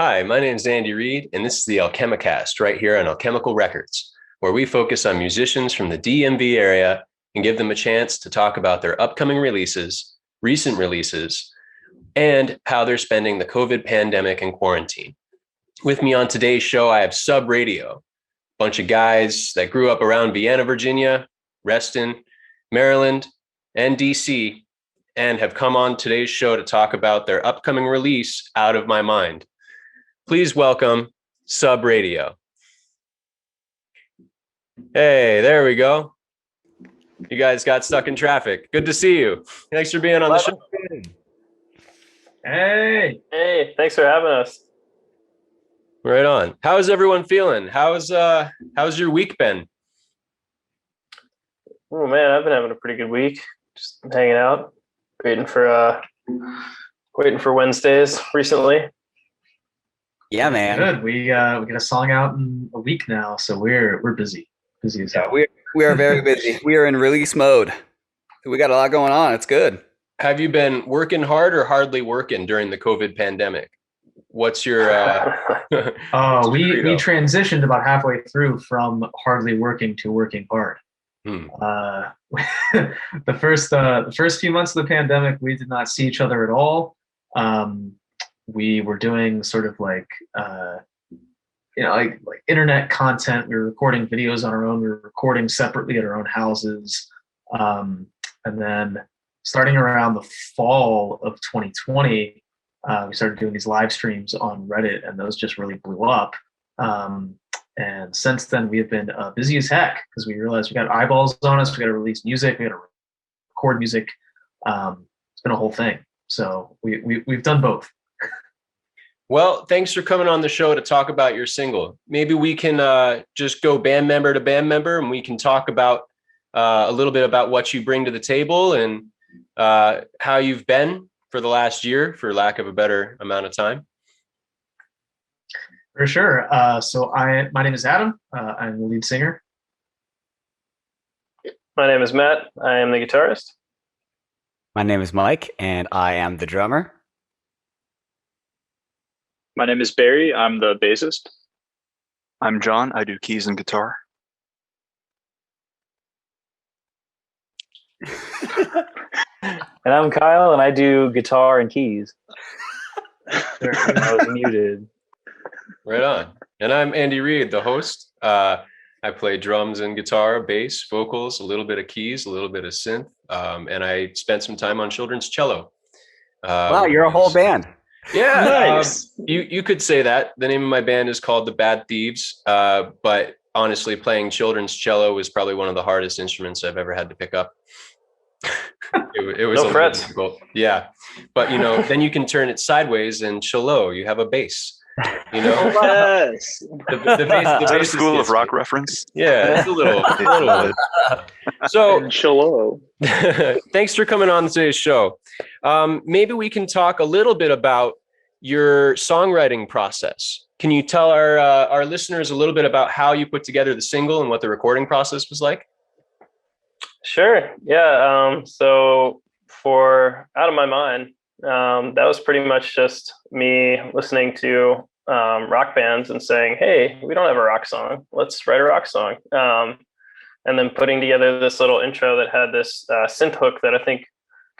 Hi, my name is Andy Reid, and this is the Alchemicast right here on Alchemical Records, where we focus on musicians from the DMV area and give them a chance to talk about their upcoming releases, recent releases, and how they're spending the COVID pandemic and quarantine. With me on today's show, I have Sub Radio, a bunch of guys that grew up around Vienna, Virginia, Reston, Maryland, and DC, and have come on today's show to talk about their upcoming release, Out of My Mind. Please welcome Sub Radio. Hey, there we go. You guys got stuck in traffic. Good to see you. Thanks for being on the show. Hey, thanks for having us. Right on. How's everyone feeling? How's your week been? Oh man, I've been having a pretty good week. Just hanging out, waiting for Wednesdays recently. Yeah, man. Good. We got a song out in a week now, so we're busy as hell. We are very busy. We are in release mode. We got a lot going on. It's good. Have you been working hard or hardly working during the COVID pandemic? What's your we transitioned about halfway through from hardly working to working hard. The first few months of the pandemic, we did not see each other at all. We were doing sort of like internet content. We were recording videos on our own. We were recording separately at our own houses. And then starting around the fall of 2020, we started doing these live streams on Reddit, and those just really blew up. And since then, we have been busy as heck because we realized we got eyeballs on us. We got to release music. We got to record music. It's been a whole thing. So we've done both. Well, thanks for coming on the show to talk about your single. Maybe we can just go band member to band member, and we can talk about a little bit about what you bring to the table and how you've been for the last year, for lack of a better amount of time. For sure. So my name is Adam. I'm the lead singer. My name is Matt. I am the guitarist. My name is Mike, and I am the drummer. My name is Barry. I'm the bassist. I'm John. I do keys and guitar. And I'm Kyle, and I do guitar and keys. I was muted. Right on. And I'm Andy Reid, the host. I play drums and guitar, bass, vocals, a little bit of keys, a little bit of synth, and I spent some time on children's cello. Wow, you're a whole band. Yeah, Nice. You could say that. The name of my band is called The Bad Thieves, but honestly, playing children's cello was probably one of the hardest instruments I've ever had to pick up. It was No frets. difficult. Yeah, but then you can turn it sideways and cello. You have a bass. Yes. The Is that a bass School is of Rock reference? Yeah, it's a little bit. So, Cello. thanks for coming on today's show. Maybe we can talk a little bit about your songwriting process. Can you tell our listeners a little bit about how you put together the single and what the recording process was like? Sure. Yeah. So for Out of My Mind, that was pretty much just me listening to rock bands and saying, hey, we don't have a rock song. Let's write a rock song. And then putting together this little intro that had this synth hook that I think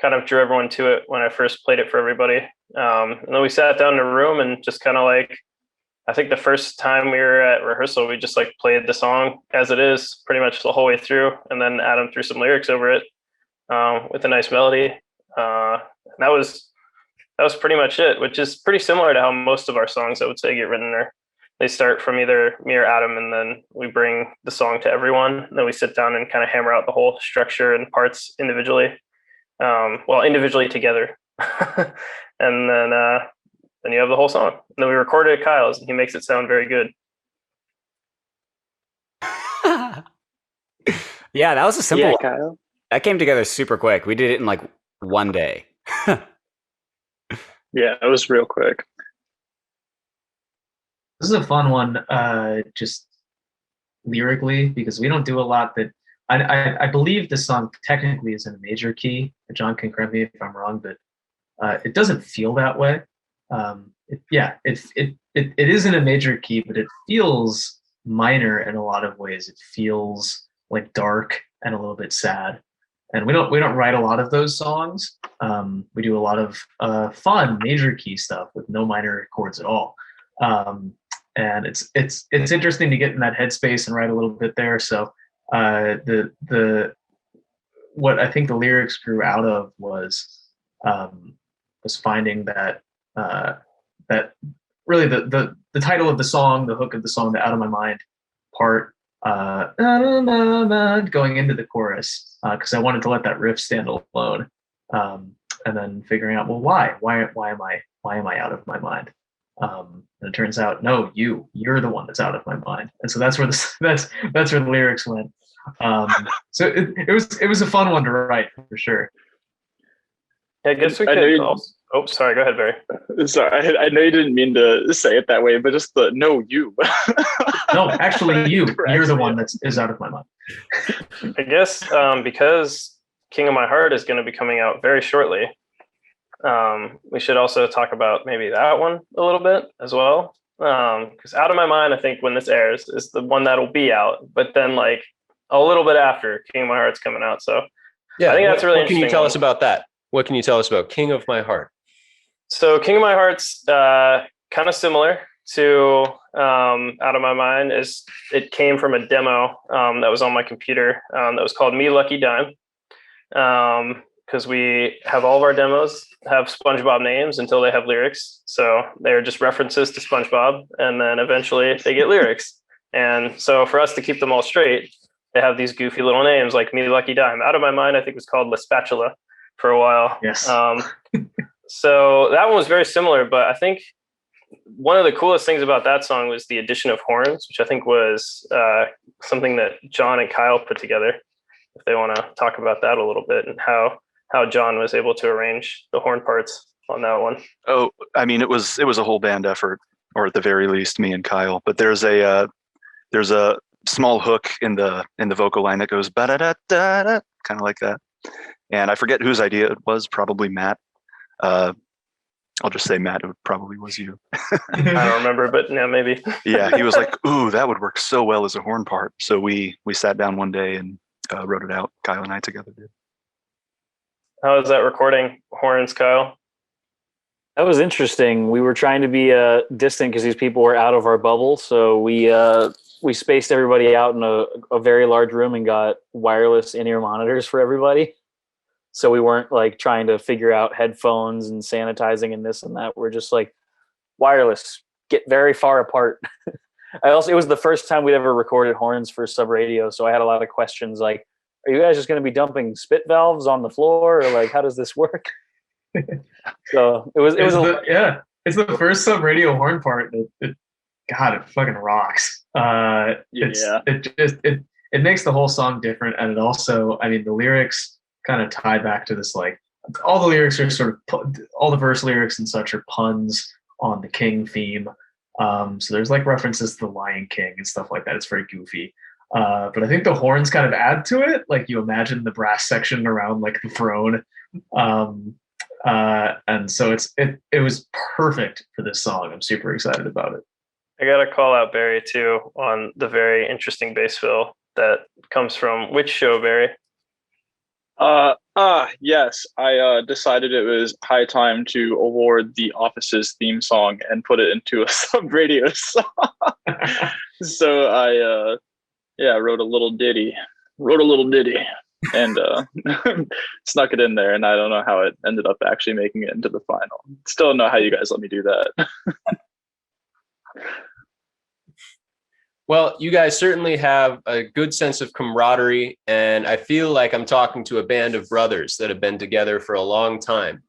kind of drew everyone to it when I first played it for everybody. And then we sat down in a room and just kind of I think the first time we were at rehearsal, we just played the song as it is pretty much the whole way through. And then Adam threw some lyrics over it with a nice melody. And that was pretty much it, which is pretty similar to how most of our songs, I would say, get written. Or they start from either me or Adam, and then we bring the song to everyone. And then we sit down and kind of hammer out the whole structure and parts individually. Individually together. And then you have the whole song. And then we record it at Kyle's, and he makes it sound very good. Yeah, that was a simple one. Kyle. That came together super quick. We did it in one day. Yeah, it was real quick. This is a fun one, just lyrically, because we don't do a lot that I believe this song technically is in a major key. John can correct me if I'm wrong, but it doesn't feel that way. it isn't a major key, but it feels minor in a lot of ways. It feels like dark and a little bit sad. And we don't write a lot of those songs. We do a lot of fun major key stuff with no minor chords at all. And it's interesting to get in that headspace and write a little bit there. So what I think the lyrics grew out of was finding that that really the title of the song, the hook of the song, the "Out of My Mind" part, going into the chorus, because I wanted to let that riff stand alone, and then figuring out, well, why am I out of my mind? And it turns out, no, you're the one that's out of my mind, and so that's where the lyrics went. So it was a fun one to write for sure. Yeah, I guess we could also. Oh, sorry. Go ahead, Barry. Sorry, I know you didn't mean to say it that way, but just the no, you. No, actually, you're the one that is out of my mind. I guess because King of My Heart is going to be coming out very shortly, we should also talk about maybe that one a little bit as well. Because Out of My Mind, I think when this airs, is the one that'll be out, but then like a little bit after King of My Heart's coming out. So yeah, I think that's really interesting. What can you tell us about that? What can you tell us about King of My Heart? So King of My Heart's kind of similar to Out of My Mind. It came from a demo that was on my computer that was called Me Lucky Dime. Because we have all of our demos have SpongeBob names until they have lyrics. So they're just references to SpongeBob, and then eventually they get lyrics. And so for us to keep them all straight, they have these goofy little names like Me Lucky Dime. Out of My Mind, I think, was called La Spatula for a while. Yes. So that one was very similar, but I think one of the coolest things about that song was the addition of horns, which I think was something that John and Kyle put together. If they want to talk about that a little bit and how John was able to arrange the horn parts on that one. Oh, I mean, it was a whole band effort, or at the very least, me and Kyle. But there's a small hook in the vocal line that goes ba da da da da, kind of like that. And I forget whose idea it was. Probably Matt. I'll just say Matt. It probably was you. I don't remember, but yeah, maybe. Yeah, he was like, "Ooh, that would work so well as a horn part." So we sat down one day and wrote it out. Kyle and I together did. How was that recording horns, Kyle? That was interesting. We were trying to be distant because these people were out of our bubble. So we spaced everybody out in a very large room and got wireless in-ear monitors for everybody. So we weren't like trying to figure out headphones and sanitizing and this and that. We're just like wireless, get very far apart. It was the first time we'd ever recorded horns for sub radio. So I had a lot of questions like, are you guys just going to be dumping spit valves on the floor, or like, how does this work? So it's the first sub radio horn part that it fucking rocks. It makes the whole song different, and it also, I mean, the lyrics kind of tie back to this, like all the lyrics are sort of all the verse lyrics and such are puns on the King theme. So there's like references to the Lion King and stuff like that. It's very goofy. But I think the horns kind of add to it. Like you imagine the brass section around like the throne. And so it was perfect for this song. I'm super excited about it. I got to call out Barry too on the very interesting bass fill that comes from which show, Barry? Yes. I decided it was high time to award The Office's theme song and put it into a sub radio song. So I wrote a little ditty and snuck it in there, and I don't know how it ended up actually making it into the final. Still don't know how you guys let me do that. Well, you guys certainly have a good sense of camaraderie, and I feel like I'm talking to a band of brothers that have been together for a long time.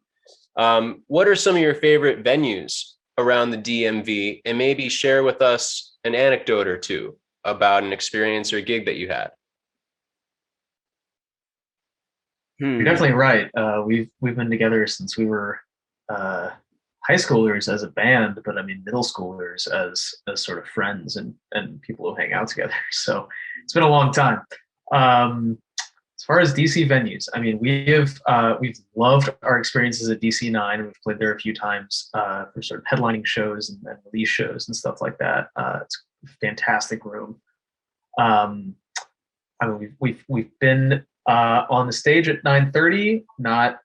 What are some of your favorite venues around the DMV, and maybe share with us an anecdote or two about an experience or gig that you had? You're definitely right. We've been together since we were high schoolers as a band, but I mean middle schoolers as sort of friends and people who hang out together. So it's been a long time. As far as DC venues, I mean, we've loved our experiences at DC9. We've played there a few times for sort of headlining shows and release shows and stuff like that. It's a fantastic room. I mean, we've been on the stage at 9:30, not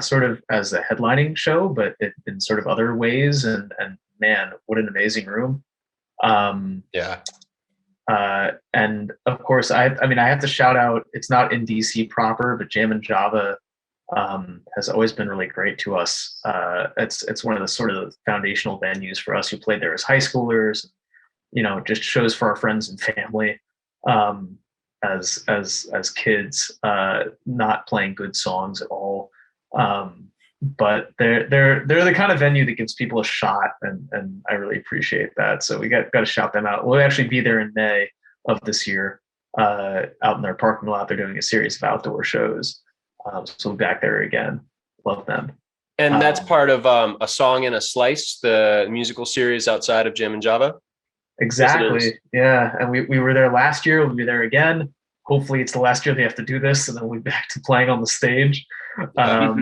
sort of as a headlining show, but in sort of other ways. And man, what an amazing room! Yeah. And of course, I mean, I have to shout out. It's not in DC proper, but Jam and Java has always been really great to us. It's one of the sort of foundational venues for us who played there as high schoolers. You know, just shows for our friends and family. As kids, not playing good songs at all. But they're the kind of venue that gives people a shot, and I really appreciate that. So we got to shout them out. We'll actually be there in May of this year, out in their parking lot. They're doing a series of outdoor shows. So we'll be back there again. Love them. And that's part of A Song and a Slice, the musical series outside of Jam and Java. Exactly. Yeah. And we were there last year. We'll be there again. Hopefully it's the last year they have to do this, and then we'll be back to playing on the stage. But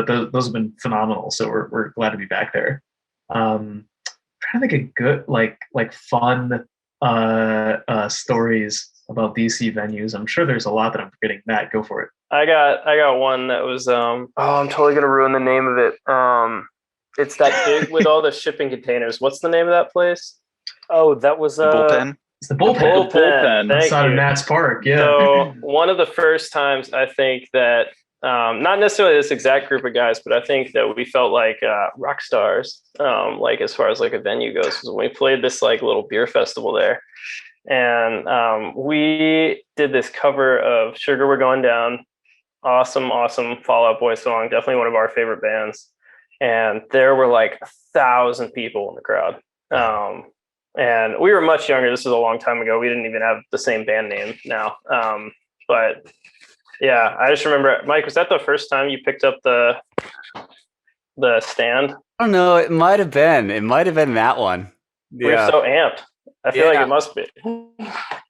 those have been phenomenal. So we're glad to be back there. Trying to think of good, like fun stories about DC venues. I'm sure there's a lot that I'm forgetting. Matt, go for it. I got one that was I'm totally gonna ruin the name of it. It's that big with all the shipping containers. What's the name of that place? Oh, that was Bullpen. It's the bullpen. Bullpen. Outside of Matt's Park. Yeah. So one of the first times I think that not necessarily this exact group of guys, but I think that we felt like rock stars, like as far as like a venue goes, was when we played this like little beer festival there. And we did this cover of Sugar We're Going Down. Awesome Fall Out Boy song. Definitely one of our favorite bands. And there were like 1,000 people in the crowd. And we were much younger. This was a long time ago. We didn't even have the same band name now. But yeah, I just remember, Mike, was that the first time you picked up the stand? I don't know. It might have been. It might have been that one. We were so amped. I feel like it must be.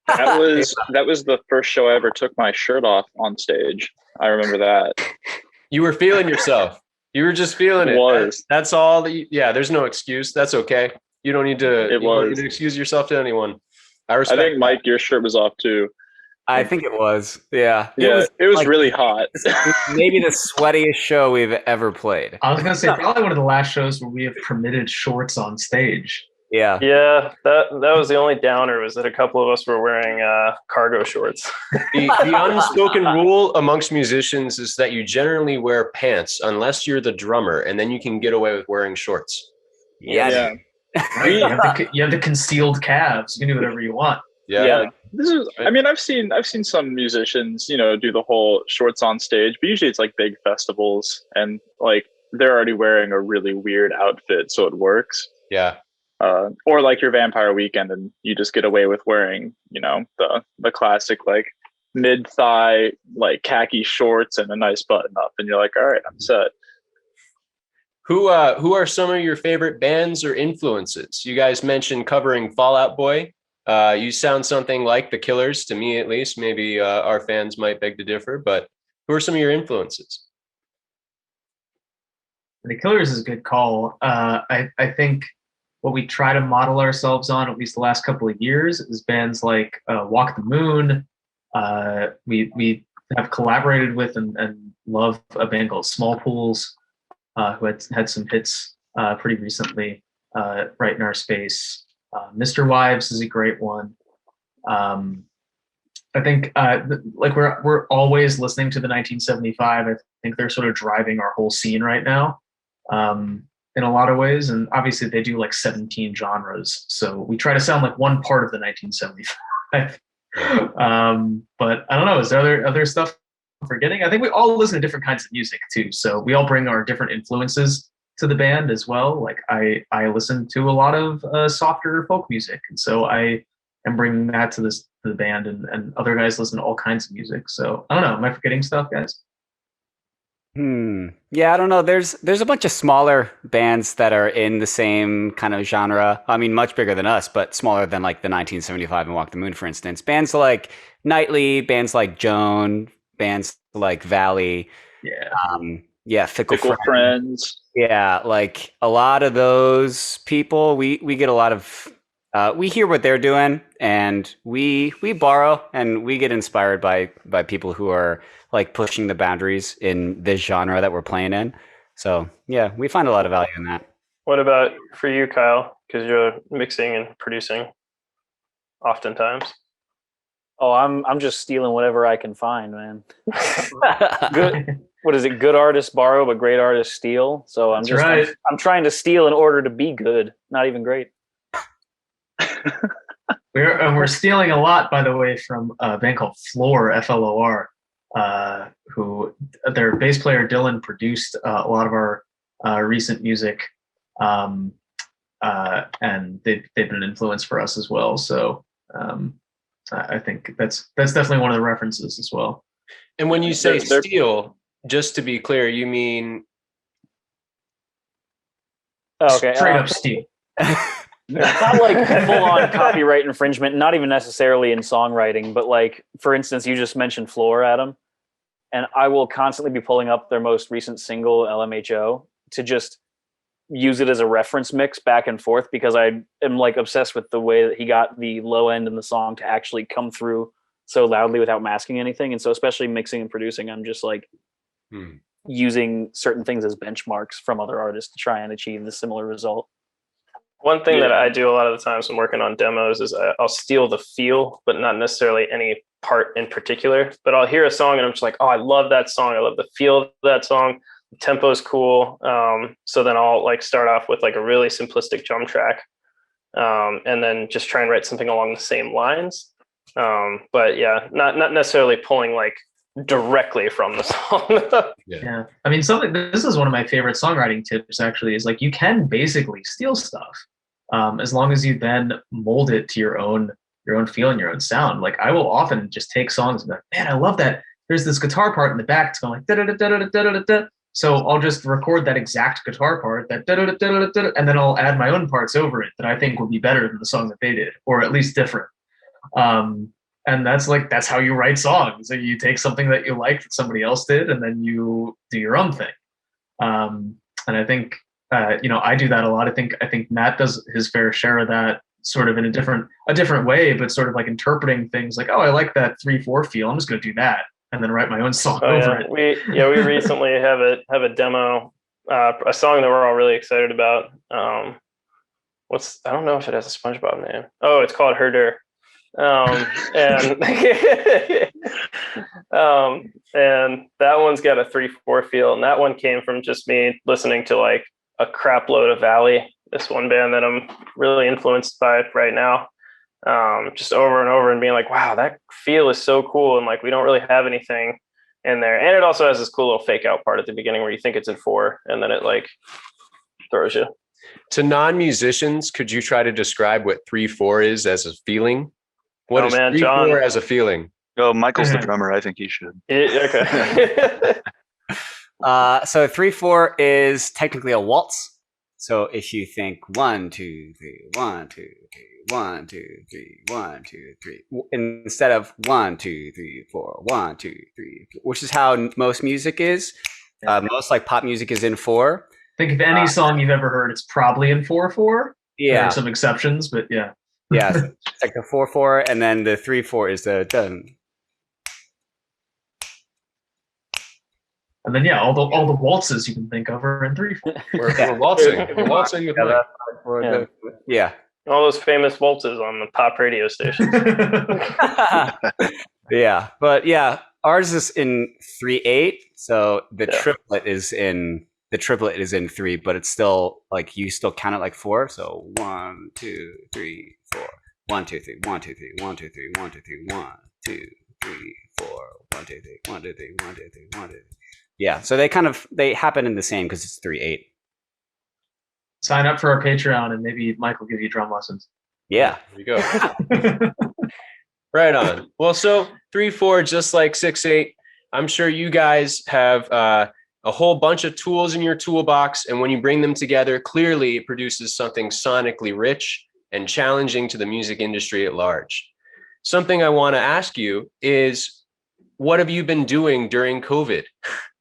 That was the first show I ever took my shirt off on stage. I remember that. You were feeling yourself. You were just feeling it. That's all. There's no excuse. That's okay. You don't need to. Don't need to excuse yourself to anyone. I respect. I think Mike, your shirt was off too. I think it was. Yeah. It was like, really hot. Maybe the sweatiest show we've ever played. I was gonna say probably one of the last shows where we have permitted shorts on stage. Yeah. Yeah, that was the only downer, was that a couple of us were wearing cargo shorts. The unspoken rule amongst musicians is that you generally wear pants unless you're the drummer, and then you can get away with wearing shorts. Yeah. Right? You have the concealed calves. You can do whatever you want. Yeah. This is. I mean, I've seen some musicians, do the whole shorts on stage, but usually it's like big festivals, and like they're already wearing a really weird outfit, so it works. Yeah. Or like your Vampire Weekend, and you just get away with wearing, the classic like mid thigh like khaki shorts and a nice button up, and you're like, all right, I'm set. Who are some of your favorite bands or influences? You guys mentioned covering Fall Out Boy. You sound something like the Killers, to me at least. Maybe our fans might beg to differ, but who are some of your influences? The Killers is a good call. I think what we try to model ourselves on, at least the last couple of years, is bands like Walk the Moon. We have collaborated with and love a band called Small Pools, who had some hits pretty recently, right in our space. Mr. Wives is a great one. I think like we're always listening to the 1975. I think they're sort of driving our whole scene right now. In a lot of ways, and obviously they do like 17 genres, so we try to sound like one part of the 1975. But I don't know, is there other stuff I'm forgetting? I think we all listen to different kinds of music too, so we all bring our different influences to the band as well. Like I listen to a lot of softer folk music, and so I am bringing that to the band, and other guys listen to all kinds of music. So I don't know, am I forgetting stuff, guys? Yeah, I don't know. There's a bunch of smaller bands that are in the same kind of genre. I mean, much bigger than us, but smaller than like the 1975 and Walk the Moon, for instance. Bands like Nightly, bands like Joan, bands like Valley. Yeah. Yeah, Fickle Fickle Friends. Friends. Yeah, like a lot of those people, we get a lot of we hear what they're doing, and we borrow and we get inspired by people who are like pushing the boundaries in this genre that we're playing in. So yeah, we find a lot of value in that. What about for you, Kyle? Because you're mixing and producing oftentimes. Oh, I'm just stealing whatever I can find, man. Good. What is it? Good artists borrow, but great artists steal. So That's right. I'm trying to steal in order to be good, not even great. We're stealing a lot, by the way, from a band called Floor, FLOR, who their bass player Dylan produced a lot of our recent music, and they've been an influence for us as well. So I think that's definitely one of the references as well. And when you say They're- steal, just to be clear, you mean Oh, okay. Straight up steal. Not like full-on copyright infringement, not even necessarily in songwriting, but like, for instance, you just mentioned Floor, Adam, and I will constantly be pulling up their most recent single, LMHO, to just use it as a reference mix back and forth, because I am like obsessed with the way that he got the low end in the song to actually come through so loudly without masking anything. And so especially mixing and producing, I'm just like using certain things as benchmarks from other artists to try and achieve the similar result. One thing that I do a lot of the times when working on demos is I'll steal the feel, but not necessarily any part in particular. But I'll hear a song and I'm just like, oh, I love that song. I love the feel of that song. The tempo's cool. So then I'll like start off with like a really simplistic drum track, and then just try and write something along the same lines. But yeah, not necessarily pulling like directly from the song. Yeah. I mean, this is one of my favorite songwriting tips actually, is like you can basically steal stuff, as long as you then mold it to your own feel and your own sound. Like I will often just take songs and be like, man, I love that. There's this guitar part in the back. It's going like da da da da da da da da. So I'll just record that exact guitar part, that da da da da da, and then I'll add my own parts over it that I think will be better than the song that they did, or at least different. And that's how you write songs. So you take something that you like that somebody else did, and then you do your own thing. And I think I do that a lot. I think Matt does his fair share of that, sort of in a different way, but sort of like interpreting things like, oh, I like that 3/4 feel. I'm just going to do that, and then write my own song over it. We recently have a demo, a song that we're all really excited about. I don't know if it has a SpongeBob name. Oh, it's called Herder. And that one's got a 3/4 feel, and that one came from just me listening to like a crap load of Valley, this one band that I'm really influenced by right now, just over and over, and being like, wow, that feel is so cool, and like we don't really have anything in there. And it also has this cool little fake out part at the beginning where you think it's in 4 and then it like throws you. To non-musicians, could you try to describe what 3/4 is as a feeling? What is 3/4 John, as a feeling? Oh, Michael's the drummer. I think he should. Okay. So 3/4 is technically a waltz. So if you think 1, 2, 3, 1, 2, 3, 1, 2, 3, 1, 2, 3, instead of 1, 2, 3, 4, 1, 2, 3, 4, which is how most music is. Most like pop music is in 4. Think of any song you've ever heard, it's probably in 4/4. Yeah. There are some exceptions, but yeah. Yeah, so it's like the 4/4, and then the 3/4 is the dun. And then all the waltzes you can think of are in 3/4. We're waltzing. We're waltzing with Mike. Yeah. All those famous waltzes on the pop radio station. Yeah, but yeah, ours is in 3/8, so the triplet is in 3, but it's still like you still count it like 4. So 1, 2, 3, 4. 1, 2, 3, 1, 2, 3, 1, 2, 3, 1, 2, 3, 1, 2, 3, 4, 1, 2, 3, 1, 2, 3, 1, 2, 3, 1, 2, 3. Yeah, so they happen in the same because it's 3/8. Sign up for our Patreon and maybe Mike will give you drum lessons. Yeah. There you go. Right on. Well, so 3/4, just like 6/8, I'm sure you guys have a whole bunch of tools in your toolbox, and when you bring them together, clearly it produces something sonically rich and challenging to the music industry at large. Something I want to ask you is, what have you been doing during COVID?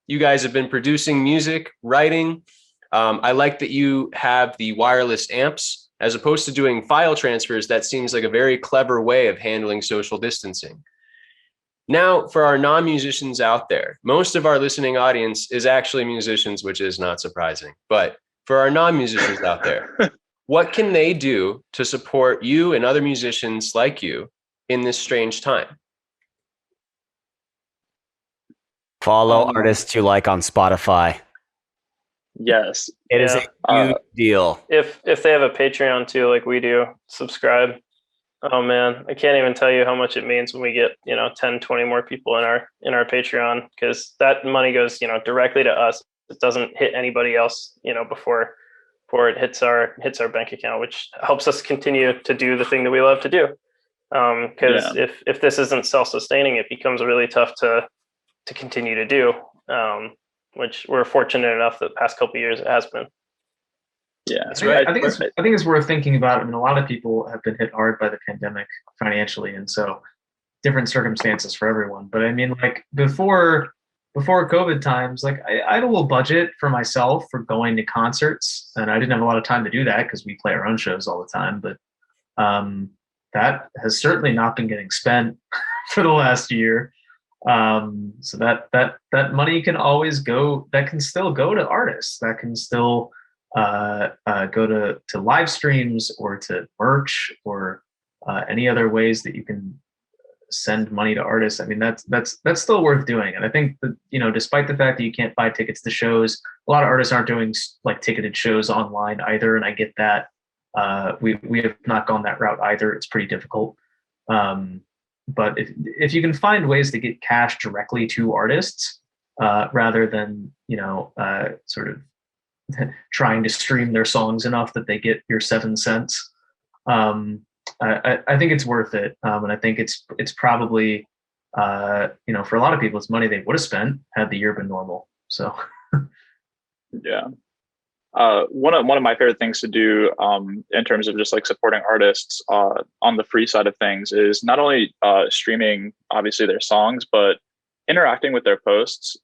You guys have been producing music, writing. I like that you have the wireless amps as opposed to doing file transfers. That seems like a very clever way of handling social distancing. Now, for our non-musicians out there, most of our listening audience is actually musicians, which is not surprising. But for our non-musicians out there, what can they do to support you and other musicians like you in this strange time? Follow artists you like on Spotify. Yes. It is a huge deal. If they have a Patreon too, like we do, subscribe. Oh man, I can't even tell you how much it means when we get, 10, 20 more people in our Patreon, because that money goes, directly to us. It doesn't hit anybody else, before it hits our bank account, which helps us continue to do the thing that we love to do. Because if this isn't self-sustaining, it becomes really tough to continue to do, which we're fortunate enough that the past couple of years it has been. Yeah, that's right. I think it's worth thinking about. I mean, a lot of people have been hit hard by the pandemic financially, and so different circumstances for everyone. But I mean, like before COVID times, like I had a little budget for myself for going to concerts, and I didn't have a lot of time to do that because we play our own shows all the time. But that has certainly not been getting spent for the last year. So that money can always go. That can still go to artists. That can still go to live streams or to merch or any other ways that you can send money to artists. I mean, that's still worth doing. And I think that, despite the fact that you can't buy tickets to shows, a lot of artists aren't doing like ticketed shows online either. And I get that. We have not gone that route either. It's pretty difficult. But if you can find ways to get cash directly to artists, rather than, sort of trying to stream their songs enough that they get your 7 cents, I think it's worth it. And I think it's probably, for a lot of people, it's money they would have spent had the year been normal. So, yeah. One of my favorite things to do in terms of just like supporting artists on the free side of things is not only streaming, obviously, their songs, but interacting with their posts,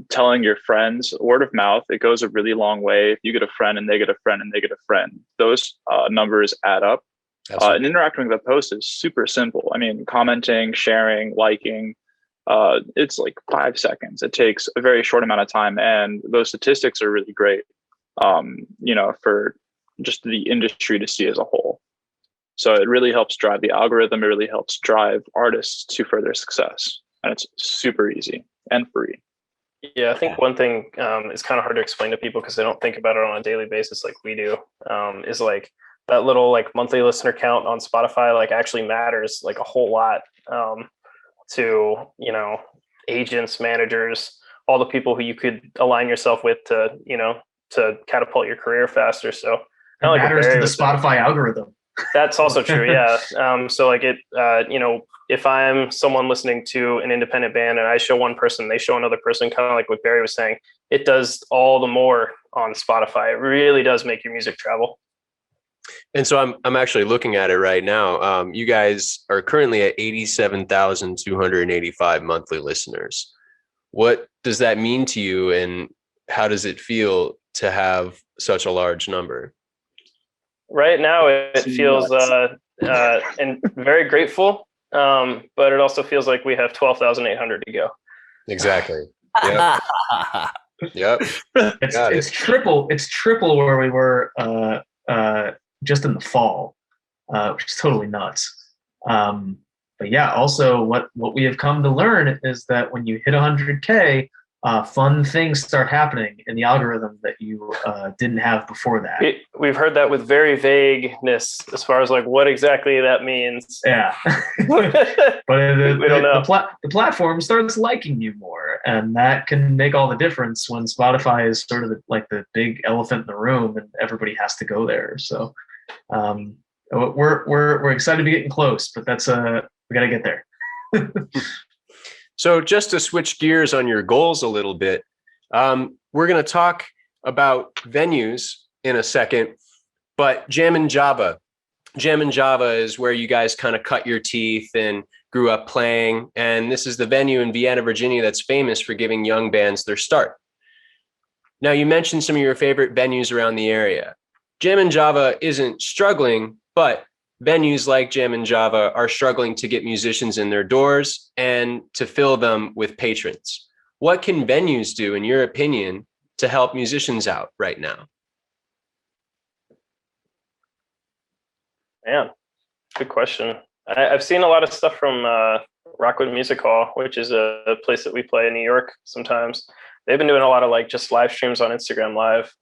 telling your friends, word of mouth. It goes a really long way. If you get a friend and they get a friend and they get a friend, those numbers add up. And interacting with the post is super simple. I mean, commenting, sharing, liking, it's like 5 seconds. It takes a very short amount of time, and those statistics are really great. For just the industry to see as a whole. So it really helps drive the algorithm. It really helps drive artists to further success. And it's super easy and free. Yeah, I think one thing is kind of hard to explain to people because they don't think about it on a daily basis like we do, is like that little like monthly listener count on Spotify like actually matters like a whole lot to, agents, managers, all the people who you could align yourself with to catapult your career faster. So it matters to the Spotify algorithm. That's also true. Yeah. So like it, if I'm someone listening to an independent band and I show one person, they show another person, kind of like what Barry was saying, it does all the more on Spotify. It really does make your music travel. And so I'm actually looking at it right now. You guys are currently at 87,285 monthly listeners. What does that mean to you, and how does it feel to have such a large number? Right now, it feels and very grateful, but it also feels like we have 12,800 to go. Exactly. Yep. Yep. It's triple where we were just in the fall, which is totally nuts. But yeah, also what we have come to learn is that when you hit 100K, fun things start happening in the algorithm that you didn't have before that. We've heard that with very vagueness as far as like what exactly that means. Yeah. But the platform starts liking you more, and that can make all the difference when Spotify is sort of like the big elephant in the room and everybody has to go there. So we're excited to be getting close, but that's we got to get there. So just to switch gears on your goals a little bit, We're going to talk about venues in a second, but Jammin' Java. Jammin' Java is where you guys kind of cut your teeth and grew up playing. And this is the venue in Vienna, Virginia that's famous for giving young bands their start. Now, you mentioned some of your favorite venues around the area. Jammin' Java isn't struggling, but venues like Jammin' Java are struggling to get musicians in their doors and to fill them with patrons. What can venues do, in your opinion, to help musicians out right now? Man, good question. I've seen a lot of stuff from Rockwood Music Hall, which is a place that we play in New York sometimes. They've been doing a lot of like just live streams on Instagram Live,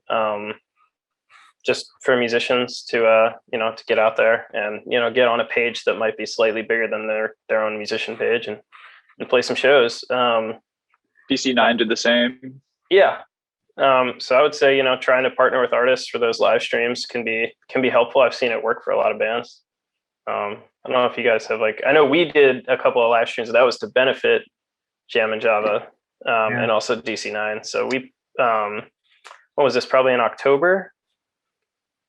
just for musicians to to get out there and get on a page that might be slightly bigger than their own musician page and play some shows. PC9 did the same. Yeah. So I would say trying to partner with artists for those live streams can be helpful. I've seen it work for a lot of bands. I don't know if you guys have I know we did a couple of live streams that was to benefit Jammin' Java. And also DC9. So we, what was this? Probably in October.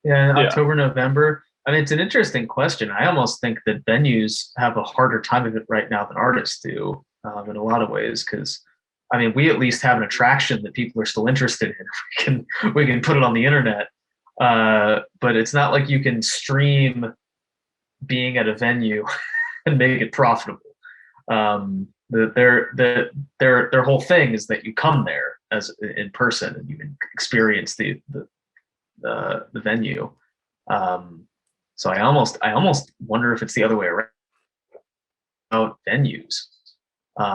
Yeah, October, November. I mean, it's an interesting question. I almost think that venues have a harder time of it right now than artists do, in a lot of ways. Because, I mean, we at least have an attraction that people are still interested in. We can put it on the internet, but it's not like you can stream being at a venue and make it profitable. Their whole thing is that you come there as in person and you can experience the venue. So I almost wonder if it's the other way around about venues.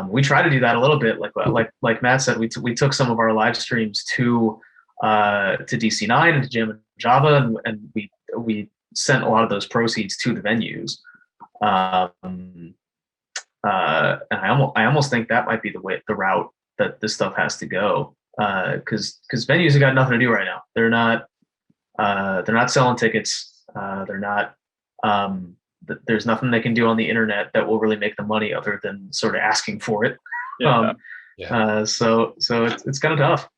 We try to do that a little bit, like Matt said. We took some of our live streams to DC9 and to Jammin' Java, and we sent a lot of those proceeds to the venues. And I almost think that might be the route that this stuff has to go, because venues have got nothing to do right now. They're not selling tickets. They're not. There's nothing they can do on the internet that will really make them money other than sort of asking for it. So it's kind of tough.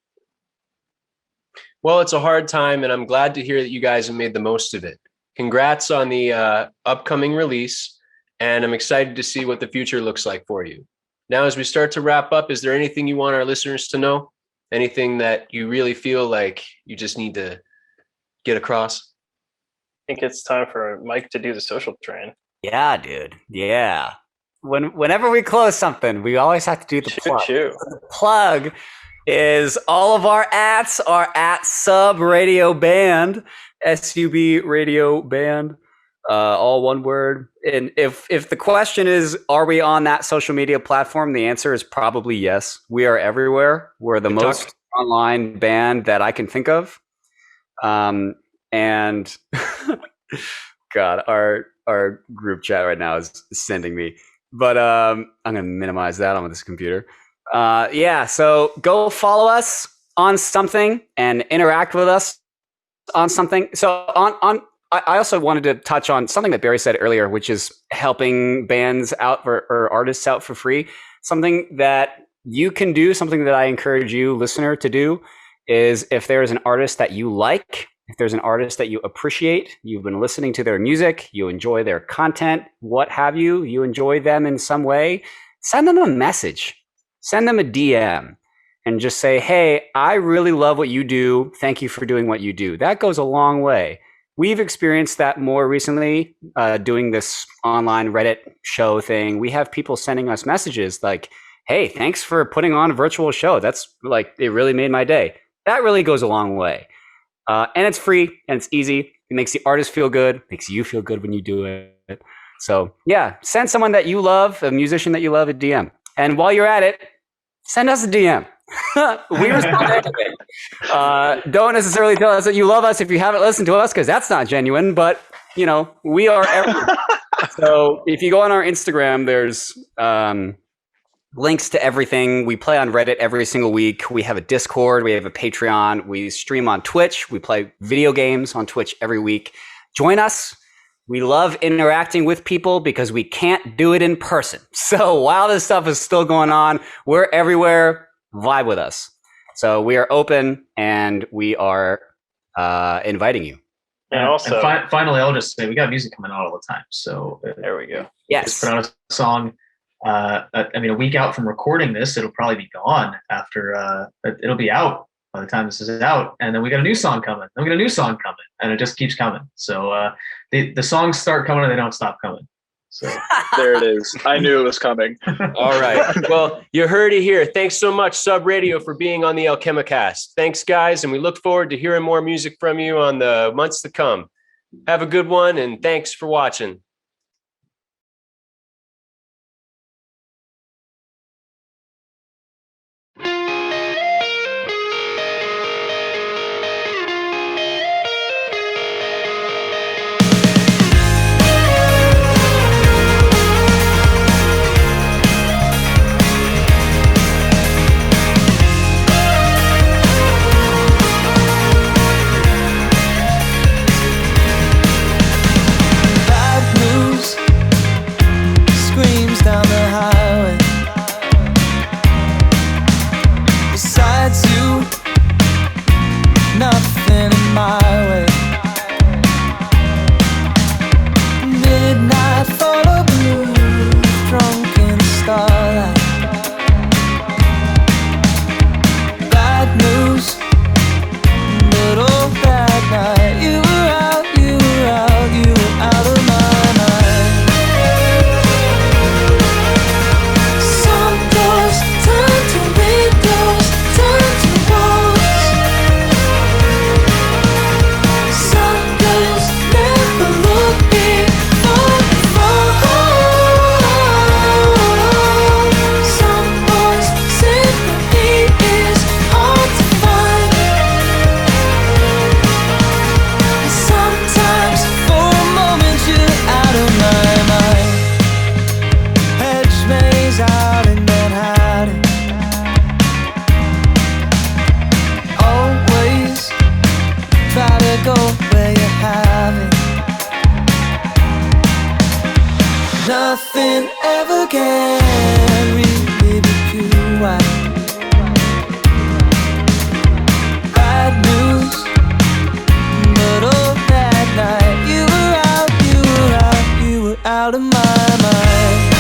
Well, it's a hard time, and I'm glad to hear that you guys have made the most of it. Congrats on the upcoming release. And I'm excited to see what the future looks like for you. Now, as we start to wrap up, is there anything you want our listeners to know? Anything that you really feel like you just need to get across? I think it's time for Mike to do the social train. Yeah, dude. Yeah. Whenever we close something, we always have to do the plug. The plug is all of our ats are at Sub Radio Band, SUB Radio Band. All one word. And if the question is, are we on that social media platform? The answer is probably yes. We are everywhere. We're the most online band that I can think of. And God, our group chat right now is sending me. But I'm going to minimize that on this computer. So go follow us on something and interact with us on something. So I also wanted to touch on something that Barry said earlier, which is helping bands out or artists out for free. Something that you can do, something that I encourage you, listener, to do is if there is an artist that you like, if there's an artist that you appreciate, you've been listening to their music, you enjoy their content, what have you, you enjoy them in some way, send them a message, send them a DM and just say, hey, I really love what you do. Thank you for doing what you do. That goes a long way. We've experienced that more recently doing this online Reddit show thing. We have people sending us messages like, hey, thanks for putting on a virtual show. That's it really made my day. That really goes a long way. And it's free and it's easy. It makes the artist feel good, makes you feel good when you do it. So yeah, send someone that you love, a musician that you love, a DM. And while you're at it, send us a DM. We respond to anything. Don't necessarily tell us that you love us if you haven't listened to us, because that's not genuine. But we are everywhere. So if you go on our Instagram, there's links to everything. We play on Reddit every single week. We have a Discord. We have a Patreon. We stream on Twitch. We play video games on Twitch every week. Join us. We love interacting with people because we can't do it in person. So while this stuff is still going on, we're everywhere. Vibe with us. So we are open and we are inviting you. And also, finally, I'll just say we got music coming out all the time. So there we go. Yes. Just put out a song. I mean, a week out from recording this, it'll probably be gone after. It'll be out by the time this is out, and then we got a new song coming. Then we got a new song coming, and it just keeps coming. So the songs start coming and they don't stop coming. So There it is. I knew it was coming. All right. Well, you heard it here. Thanks so much, Sub Radio, for being on the Alchemicast. Thanks, guys, and we look forward to hearing more music from you on the months to come. Have a good one, and thanks for watching. Nothing ever can really be pure white. Bad news, but oh that night you were out of my mind.